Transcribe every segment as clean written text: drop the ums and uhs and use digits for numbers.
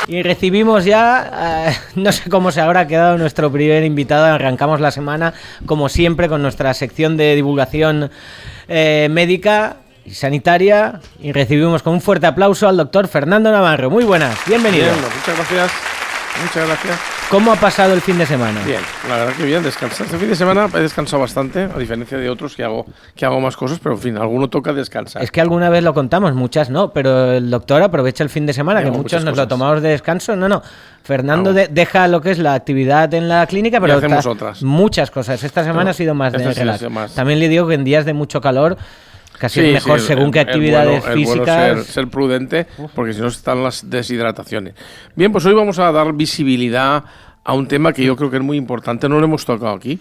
Y recibimos ya, no sé cómo se habrá quedado nuestro primer invitado. Arrancamos la semana, como siempre, con nuestra sección de divulgación médica y sanitaria. Y recibimos con un fuerte aplauso al doctor Fernando Navarro. Muy buenas, bienvenido. Bien, muchas gracias. Muchas gracias. ¿Cómo ha pasado el fin de semana? Bien, la verdad que bien, descansar. Este fin de semana he descansado bastante, a diferencia de otros que hago más cosas, pero en fin, alguno toca descansar. Es que alguna vez lo contamos, muchas no, pero el doctor aprovecha el fin de semana, que muchos nos lo tomamos de descanso. No. Fernando deja lo que es la actividad en la clínica, pero hacemos otras. Muchas cosas. Esta semana ha sido más de relax. Más. También le digo que en días de mucho calor casi es mejor según qué actividades físicas. Bueno ser prudente, porque si no están las deshidrataciones. Bien, pues hoy vamos a dar visibilidad a un tema que yo creo que es muy importante, no lo hemos tocado aquí,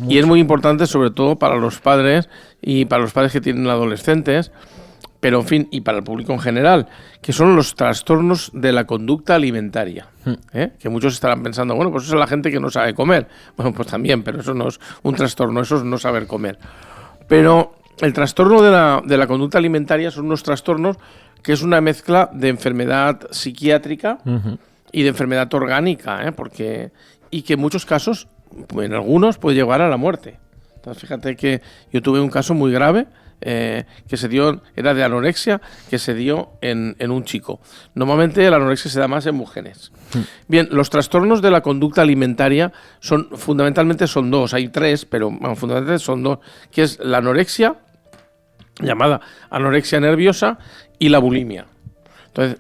y es muy importante sobre todo para los padres y para los padres que tienen adolescentes, pero en fin, y para el público en general, que son los trastornos de la conducta alimentaria. Que muchos estarán pensando, bueno, pues eso es la gente que no sabe comer. Bueno, pues también, pero eso no es un trastorno, eso es no saber comer. Pero el trastorno de la conducta alimentaria son unos trastornos que es una mezcla de enfermedad psiquiátrica y de enfermedad orgánica, y que en muchos casos, en algunos, puede llevar a la muerte. Entonces, fíjate que yo tuve un caso muy grave que se dio, era de anorexia, que se dio en un chico. Normalmente la anorexia se da más en mujeres. Bien, los trastornos de la conducta alimentaria fundamentalmente son dos, hay tres, pero fundamentalmente son dos, que es la anorexia, llamada anorexia nerviosa, y la bulimia. Entonces,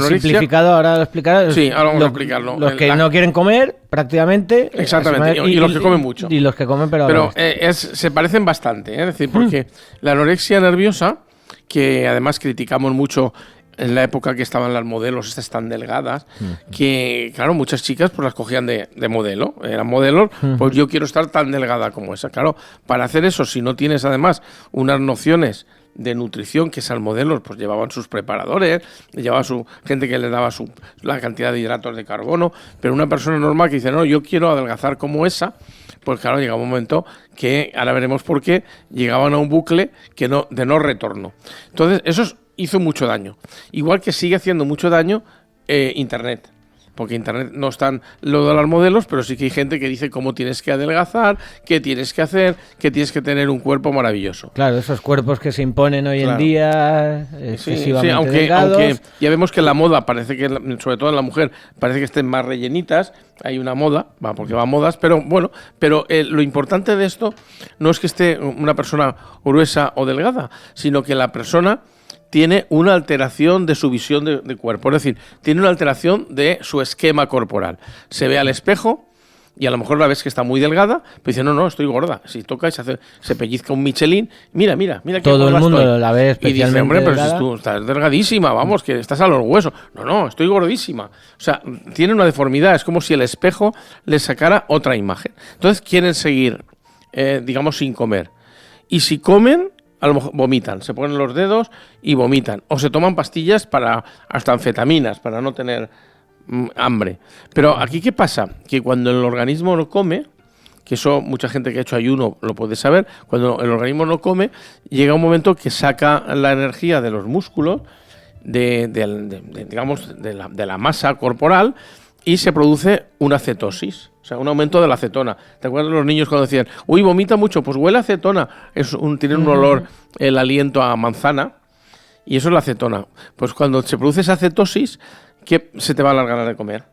simplificado, ahora lo explicarás. Sí, ahora vamos a explicarlo. Los que no quieren comer, prácticamente. Exactamente, y los que comen mucho. Y los que comen, pero se parecen bastante, es decir, porque la anorexia nerviosa, que además criticamos mucho en la época que estaban las modelos, estas tan delgadas, que, claro, muchas chicas pues las cogían de modelo, eran modelos, pues yo quiero estar tan delgada como esa. Claro, para hacer eso, si no tienes además unas nociones de nutrición, que esas modelos pues llevaban sus preparadores, llevaba su gente que les daba la cantidad de hidratos de carbono, pero una persona normal que dice, no, yo quiero adelgazar como esa, pues claro, llega un momento que, ahora veremos por qué, llegaban a un bucle de no retorno. Entonces, eso hizo mucho daño. Igual que sigue haciendo mucho daño Internet. Porque Internet no están lo de los modelos, pero sí que hay gente que dice cómo tienes que adelgazar, qué tienes que hacer, que tienes que tener un cuerpo maravilloso. Claro, esos cuerpos que se imponen hoy en día, excesivamente delgados. Aunque ya vemos que la moda parece que, sobre todo en la mujer, parece que estén más rellenitas, hay una moda, porque va a modas, pero bueno, lo importante de esto no es que esté una persona gruesa o delgada, sino que la persona tiene una alteración de su visión de cuerpo, es decir, tiene una alteración de su esquema corporal. Se ve al espejo y a lo mejor la ves que está muy delgada, pero dice, no, estoy gorda. Si toca y se pellizca un Michelin, mira qué todo el mundo estoy. la ve especialmente. Y dice, hombre, pero si tú estás delgadísima, vamos, que estás a los huesos. No, estoy gordísima. O sea, tiene una deformidad, es como si el espejo le sacara otra imagen. Entonces quieren seguir, digamos, sin comer. Y si comen, a lo mejor vomitan, se ponen los dedos y vomitan. O se toman pastillas hasta anfetaminas, para no tener hambre. Pero aquí, ¿qué pasa? Que cuando el organismo no come, que eso mucha gente que ha hecho ayuno lo puede saber, cuando el organismo no come, llega un momento que saca la energía de los músculos, digamos, de la masa corporal, y se produce una cetosis. O sea, un aumento de la acetona. ¿Te acuerdas de los niños cuando decían, uy, vomita mucho? Pues huele a acetona. Tiene un olor, el aliento a manzana, y eso es la acetona. Pues cuando se produce esa cetosis, que se te van las ganas de comer.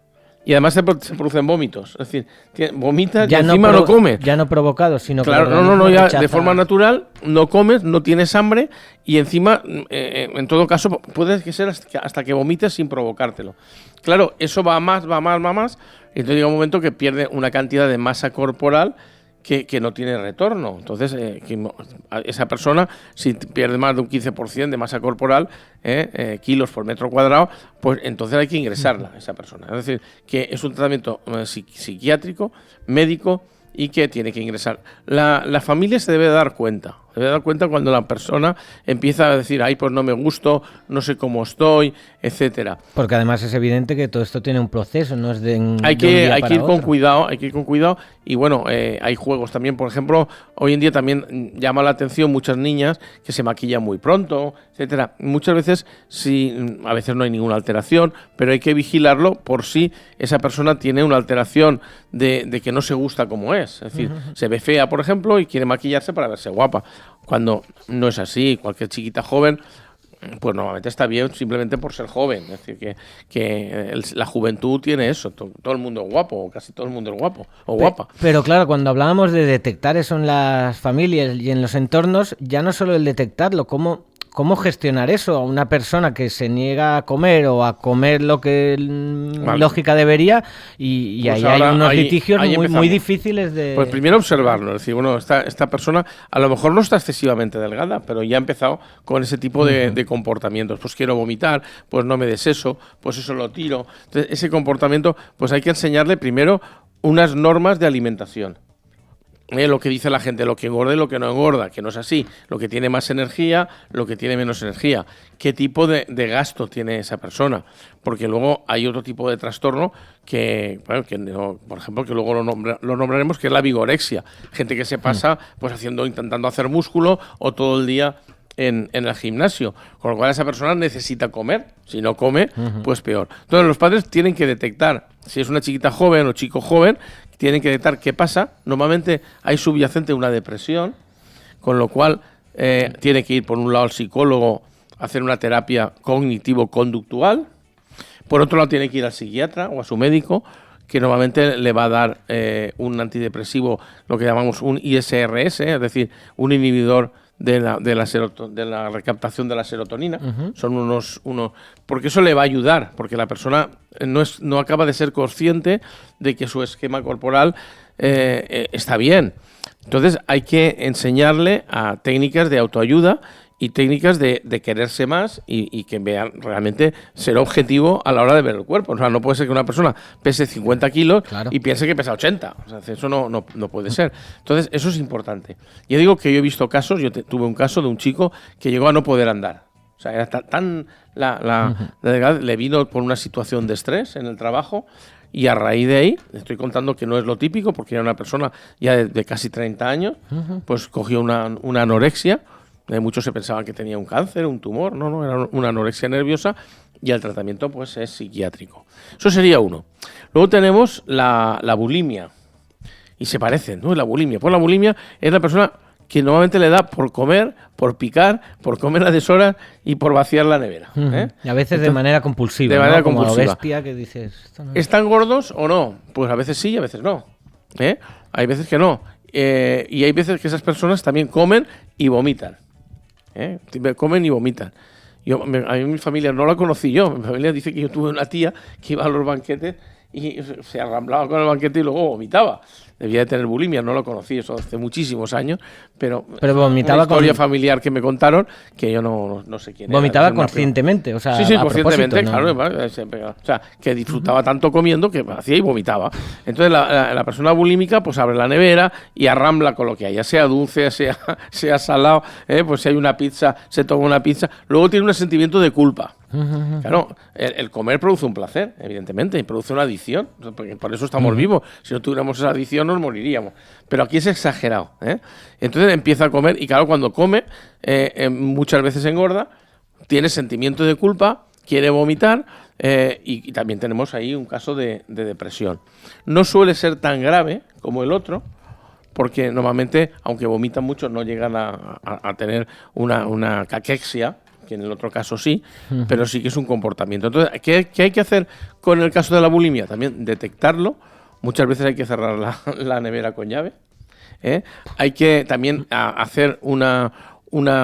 Y además se producen vómitos. Es decir, vomitas y encima no comes. Ya no provocados, sino claro, que no, ya rechaza. De forma natural no comes, no tienes hambre y encima, en todo caso, puede ser hasta que vomites sin provocártelo. Claro, eso va más, y entonces llega un momento que pierde una cantidad de masa corporal que no tiene retorno. Entonces, esa persona, si pierde más de un 15% de masa corporal, kilos por metro cuadrado, pues entonces hay que ingresarla a esa persona. Es decir, que es un tratamiento psiquiátrico, médico, y que tiene que ingresar. La familia se debe dar cuenta. Me he dado cuenta cuando la persona empieza a decir, ay, pues no me gusto, no sé cómo estoy, etcétera. Porque además es evidente que todo esto tiene un proceso, no es Hay que ir con cuidado, y bueno, hay juegos también, por ejemplo, hoy en día también llama la atención muchas niñas que se maquillan muy pronto, etcétera. Muchas veces a veces no hay ninguna alteración, pero hay que vigilarlo por si esa persona tiene una alteración de que no se gusta como es. Es decir, se ve fea, por ejemplo, y quiere maquillarse para verse guapa. Cuando no es así, cualquier chiquita joven, pues normalmente está bien simplemente por ser joven. Es decir, la juventud tiene eso. Todo el mundo es guapo, o casi todo el mundo es guapo o guapa. Pero claro, cuando hablábamos de detectar eso en las familias y en los entornos, ya no solo el detectarlo, ¿cómo gestionar eso a una persona que se niega a comer o a comer lo que lógica debería y pues ahí hay unos litigios muy difíciles de... Pues primero observarlo, es decir, bueno, esta persona a lo mejor no está excesivamente delgada, pero ya ha empezado con ese tipo de comportamientos. Pues quiero vomitar, pues no me des eso, pues eso lo tiro. Entonces, ese comportamiento, pues hay que enseñarle primero unas normas de alimentación. Lo que dice la gente, lo que engorda y lo que no engorda, que no es así, lo que tiene más energía, lo que tiene menos energía, qué tipo de gasto tiene esa persona, porque luego hay otro tipo de trastorno que no, por ejemplo, que luego lo nombraremos, que es la vigorexia, gente que se pasa pues intentando hacer músculo o todo el día en el gimnasio, con lo cual esa persona necesita comer, si no come, pues peor. Entonces los padres tienen que detectar, si es una chiquita joven o chico joven, tienen que detectar qué pasa. Normalmente hay subyacente una depresión, con lo cual tiene que ir por un lado al psicólogo a hacer una terapia cognitivo-conductual, por otro lado tiene que ir al psiquiatra o a su médico, que normalmente le va a dar un antidepresivo, lo que llamamos un ISRS, es decir, un inhibidor de la recaptación de la serotonina. Son unos porque eso le va a ayudar, porque la persona no acaba de ser consciente de que su esquema corporal está bien. Entonces hay que enseñarle a técnicas de autoayuda y técnicas de quererse más y que vean realmente ser objetivo a la hora de ver el cuerpo. O sea, no puede ser que una persona pese 50 kilos y piense que pesa 80. O sea, eso no puede ser. Entonces, eso es importante. Yo digo que yo he visto casos, tuve un caso de un chico que llegó a no poder andar. O sea, era tan le vino por una situación de estrés en el trabajo. Y a raíz de ahí, estoy contando que no es lo típico, porque era una persona ya de casi 30 años, pues cogió una anorexia. Muchos se pensaban que tenía un cáncer, un tumor. No, era una anorexia nerviosa y el tratamiento pues es psiquiátrico. Eso sería uno. Luego tenemos la bulimia. Y se parecen, ¿no? La bulimia. Pues la bulimia es la persona que normalmente le da por comer, por picar, por comer a deshoras y por vaciar la nevera. Y a veces entonces, de manera compulsiva. De manera ¿no? compulsiva. Como bestia que dices... Esto no... ¿Están gordos o no? Pues a veces sí y a veces no. Hay veces que no. Y hay veces que esas personas también comen y vomitan. Comen y vomitan. A mí mi familia no la conocí yo. Mi familia dice que yo tuve una tía que iba a los banquetes y se arramblaba con el banquete y luego vomitaba. Debía de tener bulimia, no lo conocí, eso hace muchísimos años, pero vomitaba una historia familiar que me contaron que yo no sé quién vomitaba era. Conscientemente, o sea, sí, conscientemente, ¿no? Claro, o sea, que disfrutaba tanto comiendo que hacía y vomitaba. Entonces la persona bulímica pues abre la nevera y arrambla con lo que haya, sea dulce, sea salado, pues si hay una pizza, se toma una pizza, luego tiene un sentimiento de culpa. Claro, el comer produce un placer, evidentemente, y produce una adicción, porque por eso estamos vivos. Si no tuviéramos esa adicción nos moriríamos. Pero aquí es exagerado. Entonces empieza a comer y claro, cuando come, muchas veces engorda, tiene sentimiento de culpa, quiere vomitar y también tenemos ahí un caso de depresión. No suele ser tan grave como el otro, porque normalmente, aunque vomitan mucho, no llegan a tener una caquexia, que en el otro caso sí, pero sí que es un comportamiento. Entonces, ¿qué hay que hacer con el caso de la bulimia? También detectarlo. Muchas veces hay que cerrar la nevera con llave. Hay que también hacer una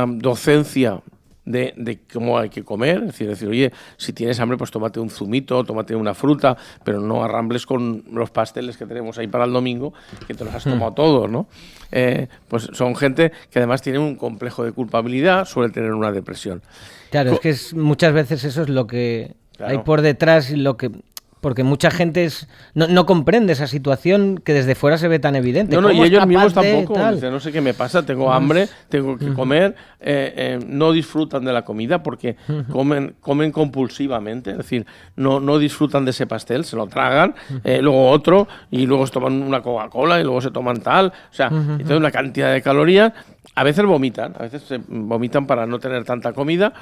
docencia de cómo hay que comer, es decir, oye, si tienes hambre, pues tómate un zumito, tómate una fruta, pero no arrambles con los pasteles que tenemos ahí para el domingo, que te los has tomado todos, ¿no? Pues son gente que además tiene un complejo de culpabilidad, suele tener una depresión. Claro, es que muchas veces eso es lo que hay por detrás y lo que Porque mucha gente no comprende esa situación que desde fuera se ve tan evidente. No, y ellos mismos tampoco. Tal? Dicen, no sé qué me pasa, tengo hambre, tengo que comer. No disfrutan de la comida porque comen compulsivamente. Es decir, no disfrutan de ese pastel, se lo tragan, luego otro, y luego se toman una Coca-Cola y luego se toman tal. O sea, entonces una cantidad de calorías. A veces se vomitan para no tener tanta comida.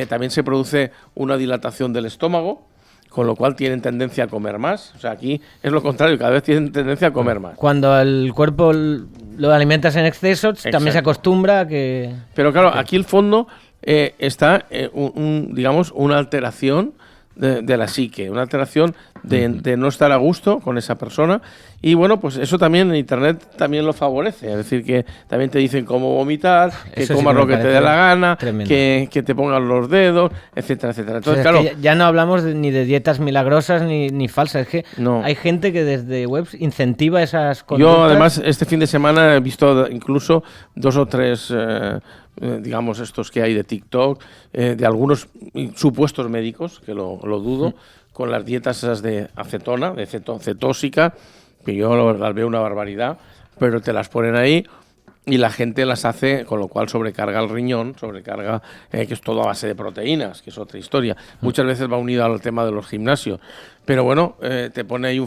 También se produce una dilatación del estómago, con lo cual tienen tendencia a comer más. O sea, aquí es lo contrario, cada vez tienen tendencia a comer más. Cuando el cuerpo lo alimentas en exceso, también se acostumbra a que... Pero claro, aquí el fondo está, digamos, una alteración de la psique, una alteración de no estar a gusto con esa persona. Y bueno, pues eso también en Internet también lo favorece. Es decir, que también te dicen cómo vomitar, que eso comas lo que te dé la gana, que te pongan los dedos, etcétera, etcétera. Entonces, claro, que ya no hablamos ni de dietas milagrosas ni falsas. Es que hay gente que desde webs incentiva esas conductas. Yo, además, este fin de semana he visto incluso 2 o 3... digamos, estos que hay de TikTok, de algunos supuestos médicos, que lo dudo, con las dietas esas de acetona, de cetósica, que yo las veo una barbaridad, pero te las ponen ahí y la gente las hace, con lo cual sobrecarga el riñón, sobrecarga, que es todo a base de proteínas, que es otra historia. Muchas veces va unido al tema de los gimnasios. Pero bueno, te pone ahí,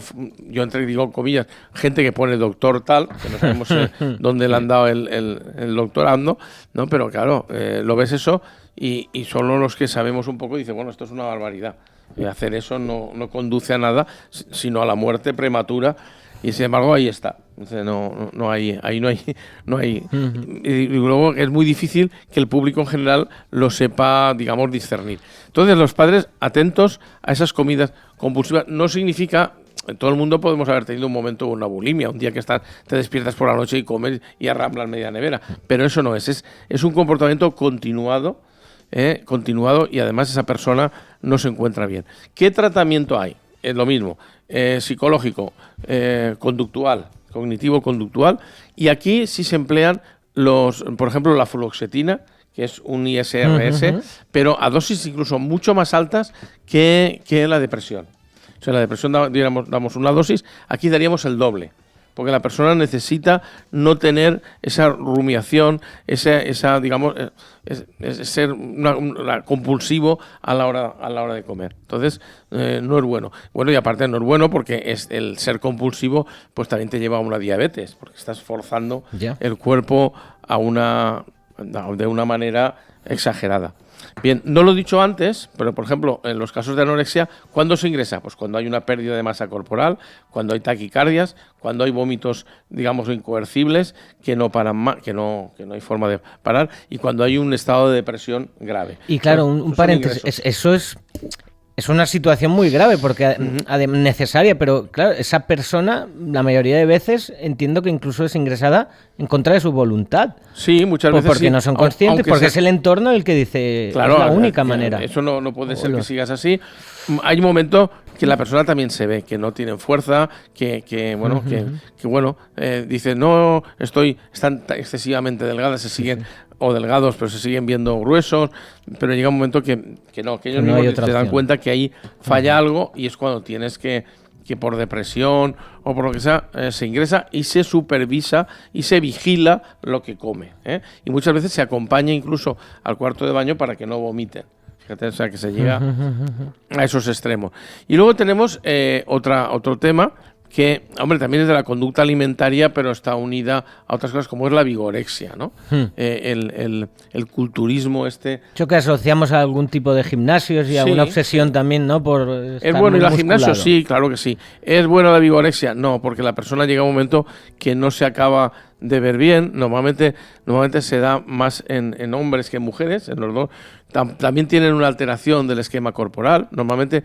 yo digo comillas, gente que pone doctor tal, que no sabemos dónde le han dado el doctorando, ¿no? Pero claro, lo ves eso y solo los que sabemos un poco dicen, bueno, esto es una barbaridad. Hacer eso no conduce a nada, sino a la muerte prematura. Y sin embargo ahí está. Entonces no hay. Y luego es muy difícil que el público en general lo sepa, digamos, discernir. Entonces los padres atentos a esas comidas compulsivas. No significa, en todo el mundo podemos haber tenido un momento de una bulimia, un día que te despiertas por la noche y comes y arramblas media nevera. Pero eso no es un comportamiento continuado y además esa persona no se encuentra bien. ¿Qué tratamiento hay? Es lo mismo, psicológico, conductual, cognitivo-conductual, y aquí sí se emplean por ejemplo, la fluoxetina, que es un ISRS, pero a dosis incluso mucho más altas que la depresión. O sea, la depresión damos una dosis, aquí daríamos el doble. Porque la persona necesita no tener esa rumiación, esa digamos, ser compulsivo a la hora de comer. Entonces, no es bueno. Bueno, y aparte no es bueno porque el ser compulsivo pues también te lleva a una diabetes, porque estás forzando el cuerpo de una manera exagerada. Bien, no lo he dicho antes, pero por ejemplo, en los casos de anorexia, ¿cuándo se ingresa? Pues cuando hay una pérdida de masa corporal, cuando hay taquicardias, cuando hay vómitos, digamos, incoercibles, que no paran que no hay forma de parar, y cuando hay un estado de depresión grave. Y claro, un paréntesis, eso es una situación muy grave, porque necesaria, pero claro, esa persona, la mayoría de veces, entiendo que incluso es ingresada en contra de su voluntad. Sí, muchas veces porque no son conscientes, porque es el entorno el que dice, claro, es la única manera. Eso no puede ser que sigas así. Hay momentos que la persona también se ve, que no tienen fuerza, que dice, no, están excesivamente delgadas, se siguen... o delgados, pero se siguen viendo gruesos, pero llega un momento que ellos mismos se dan cuenta que ahí falla algo, y es cuando tienes que por depresión o por lo que sea, se ingresa y se supervisa y se vigila lo que come, y muchas veces se acompaña incluso al cuarto de baño para que no vomiten. Fíjate, o sea, que se llega a esos extremos. Y luego tenemos otro tema que, hombre, también es de la conducta alimentaria, pero está unida a otras cosas como es la vigorexia, ¿no? El culturismo Yo que asociamos a algún tipo de gimnasios y a una obsesión también, ¿no? Por ¿Es bueno ir al gimnasio? Sí, claro que sí. ¿Es buena la vigorexia? No, porque la persona llega a un momento que no se acaba de ver bien. Normalmente se da más en hombres que en mujeres, en los dos. También tienen una alteración del esquema corporal. Normalmente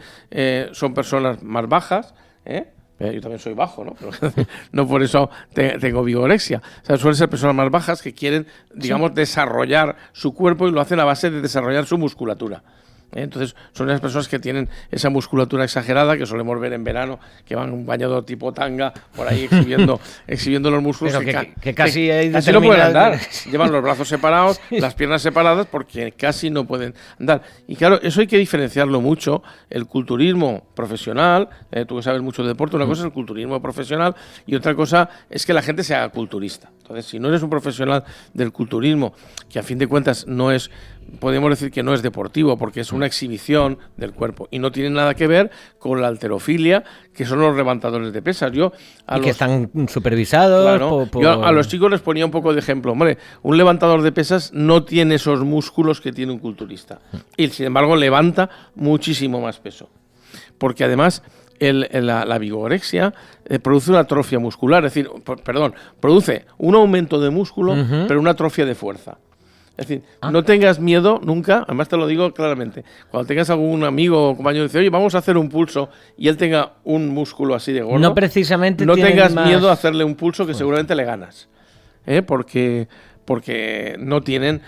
son personas más bajas, yo también soy bajo, ¿no? Pero no por eso tengo vigorexia. O sea, suelen ser personas más bajas que quieren, digamos, desarrollar su cuerpo, y lo hacen a base de desarrollar su musculatura. Entonces son las personas que tienen esa musculatura exagerada que solemos ver en verano, que van un bañador tipo tanga por ahí exhibiendo los músculos. Pero que casi no pueden andar. Llevan los brazos separados, las piernas separadas, porque casi no pueden andar. Y claro, eso hay que diferenciarlo mucho. El culturismo profesional, tú que sabes mucho de deporte, una cosa es el culturismo profesional y otra cosa es que la gente se haga culturista. Entonces, si no eres un profesional del culturismo, que a fin de cuentas no es, podemos decir que no es deportivo, porque es una exhibición del cuerpo y no tiene nada que ver con la halterofilia, que son los levantadores de pesas. Que están supervisados. Claro, yo a los chicos les ponía un poco de ejemplo. Hombre, un levantador de pesas no tiene esos músculos que tiene un culturista y, sin embargo, levanta muchísimo más peso. Porque además la vigorexia produce una atrofia muscular, es decir, produce un aumento de músculo, pero una atrofia de fuerza. Es decir, no tengas miedo nunca, además te lo digo claramente, cuando tengas algún amigo o compañero que dice, oye, vamos a hacer un pulso, y él tenga un músculo así de gordo, no precisamente no tengas miedo a hacerle un pulso que seguramente le ganas, porque no tienen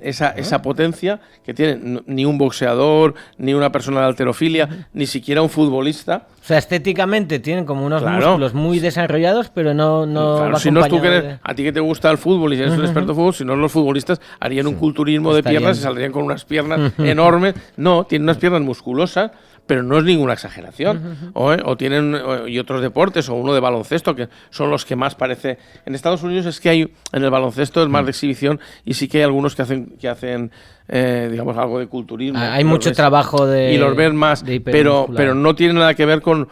esa potencia que tienen ni un boxeador, ni una persona de halterofilia, ni siquiera un futbolista. O sea, estéticamente tienen como unos músculos muy desarrollados, pero no claro, si no es tú a ti que te gusta el fútbol y eres un experto en fútbol, si no, los futbolistas harían un culturismo de piernas y saldrían con unas piernas enormes. No, tienen unas piernas musculosas, pero no es ninguna exageración. O tienen y otros deportes, o uno de baloncesto, que son los que más parece. En Estados Unidos es que hay, en el baloncesto es más de exhibición, y sí que hay algunos que hacen digamos, algo de culturismo. Hay mucho trabajo y los ven más, pero no tiene nada que ver con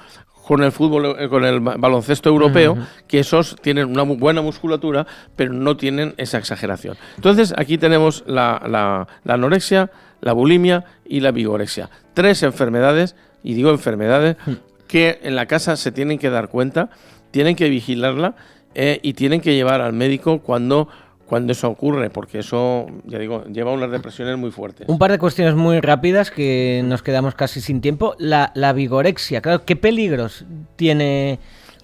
el fútbol, con el baloncesto europeo, que esos tienen una muy buena musculatura, pero no tienen esa exageración. Entonces, aquí tenemos la anorexia, la bulimia y la vigorexia. 3 enfermedades, y digo enfermedades, que en la casa se tienen que dar cuenta, tienen que vigilarla y tienen que llevar al médico cuando eso ocurre, porque eso, ya digo, lleva unas depresiones muy fuertes. Un par de cuestiones muy rápidas que nos quedamos casi sin tiempo. La vigorexia, claro, ¿qué peligros tiene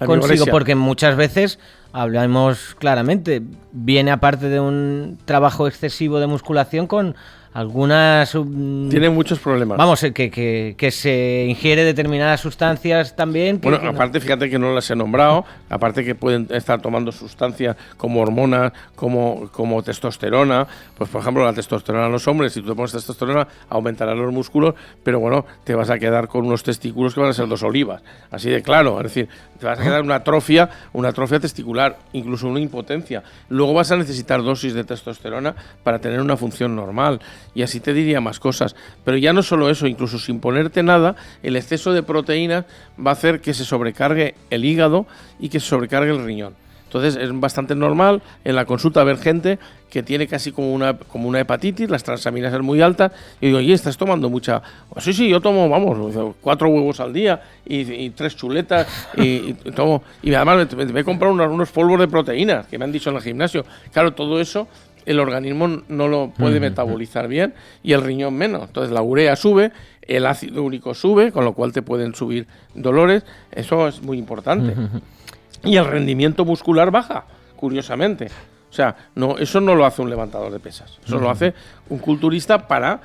consigo? Porque muchas veces, hablamos claramente, viene aparte de un trabajo excesivo de musculación con algunas... Tiene muchos problemas. Vamos, que se ingiere determinadas sustancias también. Bueno, aparte, fíjate que no las he nombrado, aparte que pueden estar tomando sustancias como hormonas, como testosterona. Pues, por ejemplo, la testosterona en los hombres, si tú te pones testosterona, aumentarán los músculos, pero bueno, te vas a quedar con unos testículos que van a ser 2 olivas. Así de claro, es decir, te vas a quedar una atrofia testicular, incluso una impotencia. Luego vas a necesitar dosis de testosterona para tener una función normal. Y así te diría más cosas. Pero ya no solo eso, incluso sin ponerte nada, el exceso de proteínas va a hacer que se sobrecargue el hígado y que se sobrecargue el riñón. Entonces es bastante normal en la consulta ver gente que tiene casi como una hepatitis, las transaminases muy altas, y digo, oye, ¿estás tomando mucha? Sí, yo tomo, 4 huevos al día y 3 chuletas y tomo, y además me he comprado unos polvos de proteínas que me han dicho en el gimnasio. Claro, todo eso el organismo no lo puede metabolizar bien y el riñón menos. Entonces la urea sube, el ácido úrico sube, con lo cual te pueden subir dolores. Eso es muy importante. Y el rendimiento muscular baja, curiosamente. O sea, eso no lo hace un levantador de pesas. Eso lo hace un culturista para,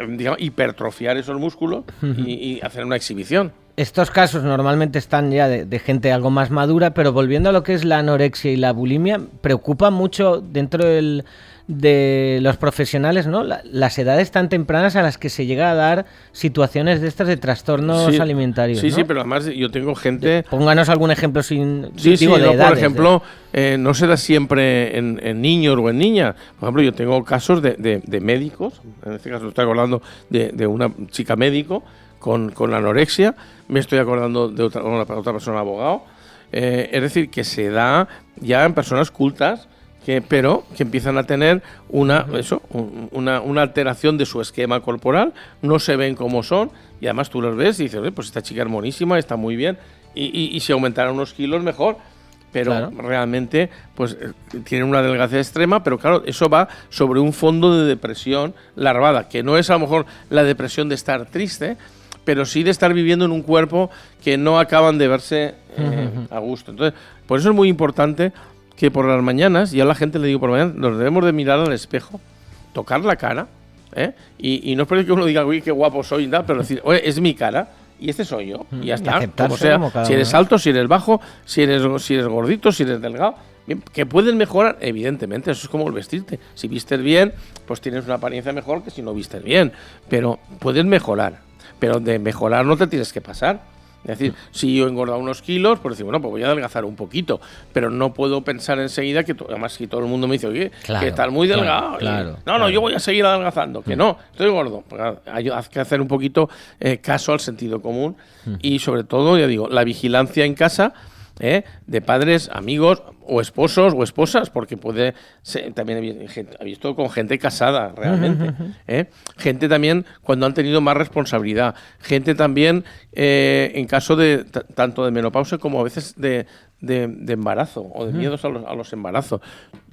digamos, hipertrofiar esos músculos y hacer una exhibición. Estos casos normalmente están ya de gente algo más madura, pero volviendo a lo que es la anorexia y la bulimia, preocupa mucho dentro de los profesionales, ¿no? Las edades tan tempranas a las que se llega a dar situaciones de estas de trastornos alimentarios. Sí, ¿no? sí, pero además yo tengo gente... Pónganos algún ejemplo sin... Sí, digo, de edades, por ejemplo, no se da siempre en niños o en niñas. Por ejemplo, yo tengo casos de médicos, en este caso estoy hablando de una chica médico con anorexia, me estoy acordando de otra persona, abogado, es decir, que se da ya en personas cultas, pero que empiezan a tener una alteración de su esquema corporal, no se ven como son, y además tú los ves y dices, pues esta chica es monísima, está muy bien, y si aumentarán unos kilos mejor, pero realmente pues tienen una delgadez extrema, pero claro, eso va sobre un fondo de depresión larvada, que no es a lo mejor la depresión de estar triste, pero sí de estar viviendo en un cuerpo que no acaban de verse a gusto. Entonces, por eso es muy importante que por las mañanas, y a la gente le digo por la mañana, nos debemos de mirar al espejo, tocar la cara Y no es porque uno diga, uy, qué guapo soy, ¿no? Pero decir, oye, es mi cara y este soy yo. Y ya está. Como sea, si eres alto, si eres bajo, si eres gordito, si eres delgado. Bien, que puedes mejorar, evidentemente, eso es como el vestirte. Si vistes bien, pues tienes una apariencia mejor que si no vistes bien. Pero puedes mejorar. Pero de mejorar no te tienes que pasar. Es decir, si yo he engordado unos kilos, pues decir, bueno, pues voy a adelgazar un poquito. Pero no puedo pensar enseguida que, además, si todo el mundo me dice, oye, claro, que estás muy delgado. No, yo voy a seguir adelgazando. Que no, estoy gordo. Pues, hay que hacer un poquito caso al sentido común. Y sobre todo, ya digo, la vigilancia en casa, de padres, amigos o esposos o esposas, porque puede ser, también he visto con gente casada realmente, gente también cuando han tenido más responsabilidad, gente también en caso de tanto de menopausia como a veces de embarazo o de miedos a los embarazos.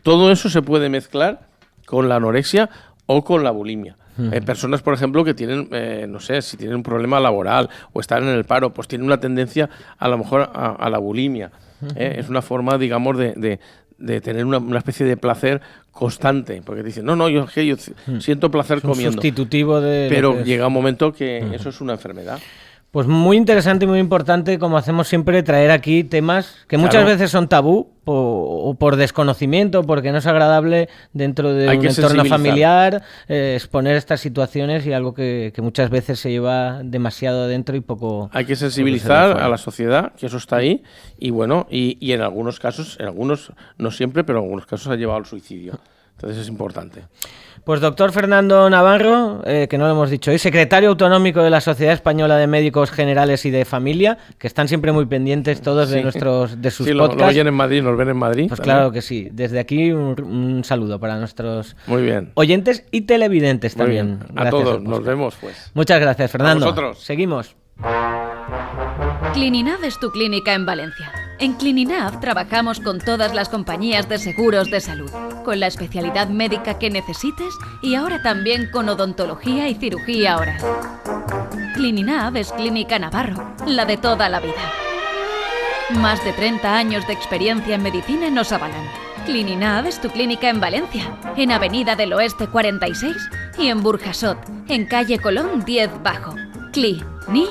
Todo eso se puede mezclar con la anorexia o con la bulimia. Personas, por ejemplo, que tienen, no sé, si tienen un problema laboral o están en el paro, pues tienen una tendencia a lo mejor a la bulimia. Es una forma, digamos, de tener una especie de placer constante. Porque dicen, no, yo siento placer comiendo. Sustitutivo de... Pero llega un momento que eso es una enfermedad. Pues muy interesante y muy importante, como hacemos siempre, traer aquí temas que muchas veces son tabú o por desconocimiento, porque no es agradable dentro de un entorno familiar exponer estas situaciones y algo que muchas veces se lleva demasiado adentro y poco... Hay que sensibilizar a la sociedad, que eso está ahí, y bueno, y en algunos casos, no siempre, pero en algunos casos ha llevado al suicidio. Entonces es importante. Pues doctor Fernando Navarro, que no lo hemos dicho hoy, secretario autonómico de la Sociedad Española de Médicos Generales y de Familia, que están siempre muy pendientes todos de sus podcasts. Lo oyen en Madrid, nos ven en Madrid. Pues también. Claro que sí. Desde aquí un saludo para nuestros muy bien. Oyentes y televidentes muy también. Bien. A todos, nos vemos pues. Muchas gracias, Fernando. A vosotros. Seguimos. Clininav es tu clínica en Valencia. En Clininav trabajamos con todas las compañías de seguros de salud, con la especialidad médica que necesites y ahora también con odontología y cirugía oral. Clininav es Clínica Navarro, la de toda la vida. Más de 30 años de experiencia en medicina nos avalan. Clininav es tu clínica en Valencia, en Avenida del Oeste 46 y en Burjasot, en calle Colón 10 Bajo. Clininav.